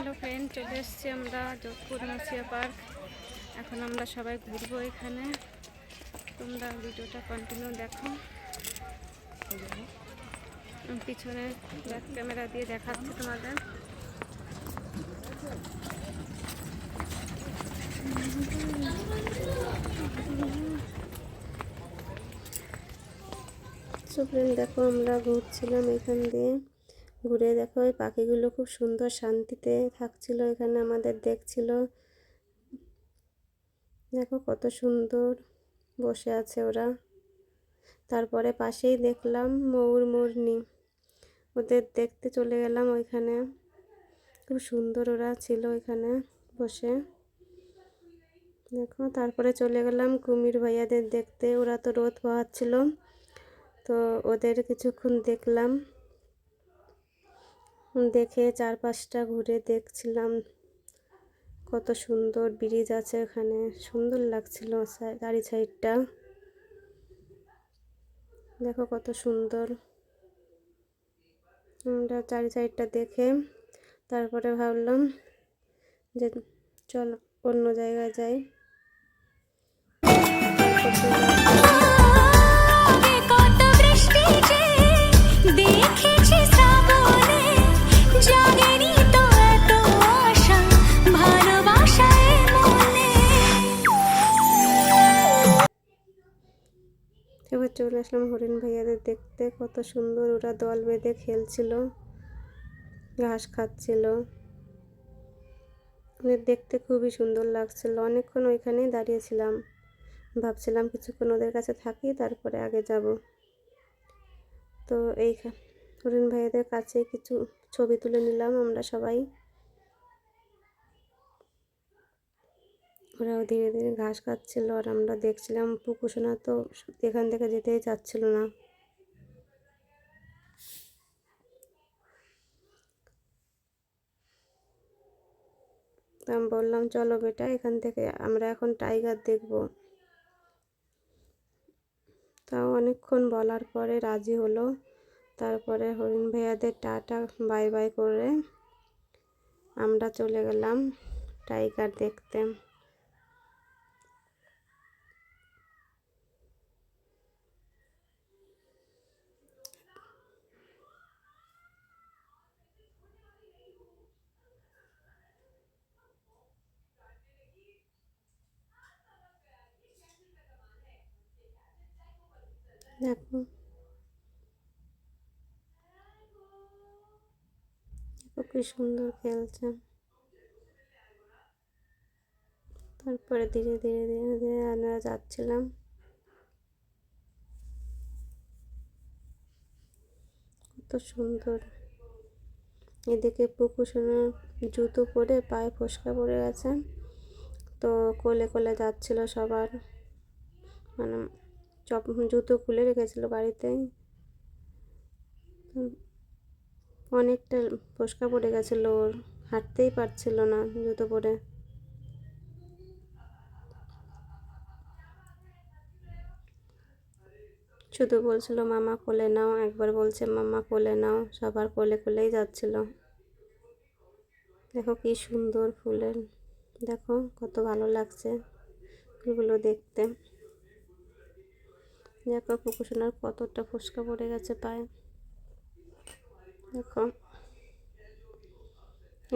Hello friend, চলে এসেছি আমরা যোধপুর মাসিয়া পার্ক। এখন আমরা সবাই ঘুরবো এখানে। তোমরা ভিডিওটা কন্টিনিউ দেখো। পিছনে ব্যাক ক্যামেরা দিয়ে দেখাচ্ছি তোমাদের। ফ্রেন্ড দেখো, আমরা ঘুরছিলাম এখান দিয়ে। ঘুরে দেখো এই পাখিগুলো খুব সুন্দর শান্তিতে থাকছিল, এখানে আমাদের দেখছিল। দেখো কত সুন্দর বসে আছে ওরা। তারপরে পাশেই দেখলাম ময়ূর মোরনি, ওদের দেখতে চলে গেলাম ওইখানে। খুব সুন্দর ওরা ছিল এখানে বসে। দেখো তারপরে চলে গেলাম কুমির ভাইয়াদের দেখতে। ওরা তো রোদ পোহাচ্ছিল, তো ওদের কিছুক্ষণ দেখলাম। দেখে চারপাশটা ঘুরে দেখছিলাম কত সুন্দর ব্রিজ আছে এখানে, সুন্দর লাগছিল চারি সাইডটা। দেখো কত সুন্দর। আমরা চারি সাইডটা দেখে তারপরে ভাবলাম যে চল অন্য জায়গায় যাই। এবার চলে আসলাম হরিণ ভাইয়াদের দেখতে। কত সুন্দর ওরা দল বেঁধে খেলছিল, ঘাস খাচ্ছিল। ওদের দেখতে খুবই সুন্দর লাগছিল। অনেকক্ষণ ওইখানেই দাঁড়িয়েছিলাম, ভাবছিলাম কিছুক্ষণ ওদের কাছে থাকি তারপরে আগে যাব। তো এই হরিণ ভাইয়াদের কাছে কিছু ছবি তুলে নিলাম আমরা সবাই। ওরাও ধীরে ধীরে ঘাস খাচ্ছিল আর আমরা দেখছিলাম। পুকুসোনা তো এখান থেকে যেতেই চাচ্ছিল না। তো আমি বললাম চলো বেটা, এখান থেকে আমরা এখন টাইগার দেখব। তাও অনেকক্ষণ বলার পরে রাজি হলো। তারপরে হরিণ ভাইয়াদের টাটা বাই বাই করে আমরা চলে গেলাম টাইগার দেখতে। দেখো কি সুন্দর খেলছে। তারপরে ধীরে ধীরে ধীরে ধীরে আমরা যাচ্ছিলাম। কত সুন্দর। এদিকে পুকুসোনা জুতো পরে পায়ে ফোসকা পড়ে গেছে, তো কোলে কোলে যাচ্ছিল সবার। মানে জুতো খুলে রেখেছিল বাড়িতেই। অনেকটা ফোসকা পড়ে গেছিল ওর, হাঁটতেই পারছিল না জুতো পরে। শুধু বলছিল মামা কোলে নাও, একবার বলছে মামা কোলে নাও। সবার কোলে কোলেই যাচ্ছিল। দেখো কি সুন্দর ফুলের, দেখো কত ভালো লাগছে ফুলগুলো দেখতে। দেখো পুকুসোনার কতটা ফোসকা পড়ে গেছে পায়ে। দেখো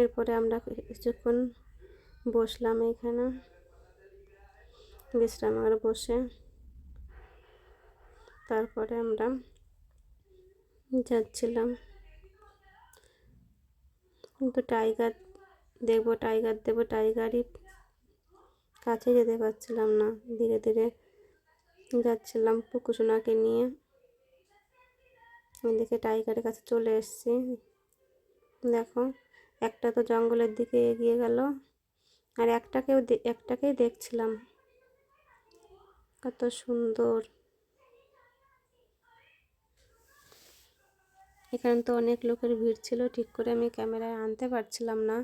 এরপরে আমরা কিছুক্ষণ বসলাম এখানে বিশ্রামাগারে বসে। তারপরে আমরা যাচ্ছিলাম, কিন্তু টাইগার দেখবো টাইগার দেবো, টাইগারই কাছে যেতে পারছিলাম না। ধীরে ধীরে যাচ্ছিলাম পুকুসোনাকে নিয়ে। এদিকে টাইগারের কাছে চলে এসেছি। দেখো একটা তো জঙ্গলের দিকে এগিয়ে গেল, আর একটাকেই দেখছিলাম। কত সুন্দর। এখানে তো অনেক লোকের ভিড় ছিল, ঠিক করে আমি ক্যামেরায় আনতে পারছিলাম না।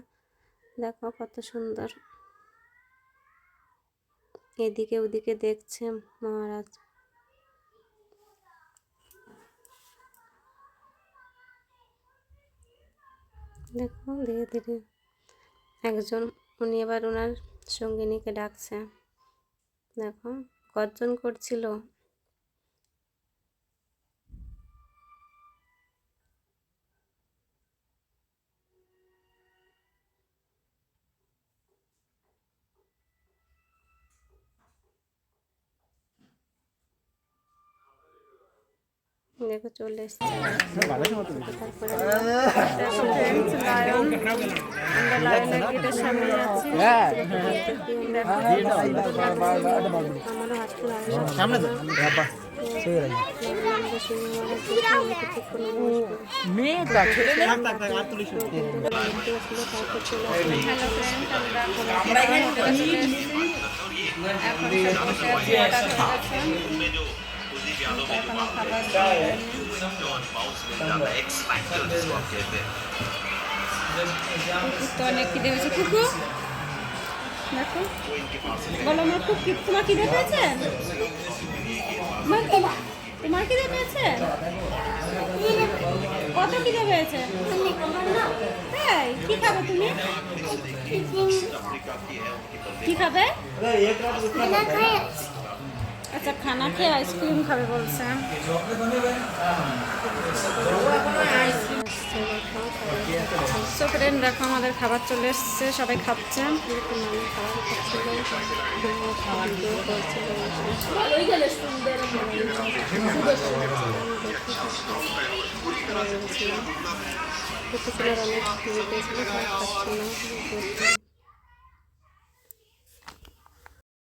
দেখো কত সুন্দর। এদিকে ওদিকে দেখছে মহারাজ। দেখো ধীরে ধীরে একজন, উনি এবার ওনার সঙ্গিনীকে ডাকছে। দেখো গর্জন করছিল। দেখো চলে এসছে। তারপরে আমরা লায়নের গেটের সামনে যাচ্ছি। আমারও হাসতে তো অনেক খিদে হয়েছে। কুকু দেখো, বলো আমার খুব তোমার খিদে পেয়েছে? তোমার খিদে পেয়েছে? কত খিদে পেয়েছে? তাই কি খাবে তুমি? কি খাবে? আচ্ছা, খানা খেয়ে আইসক্রিম খাবে বলছে। সো ফ্রেন্ড দেখো আমাদের খাবার চলে এসছে, সবাই খাচ্ছে। অনেক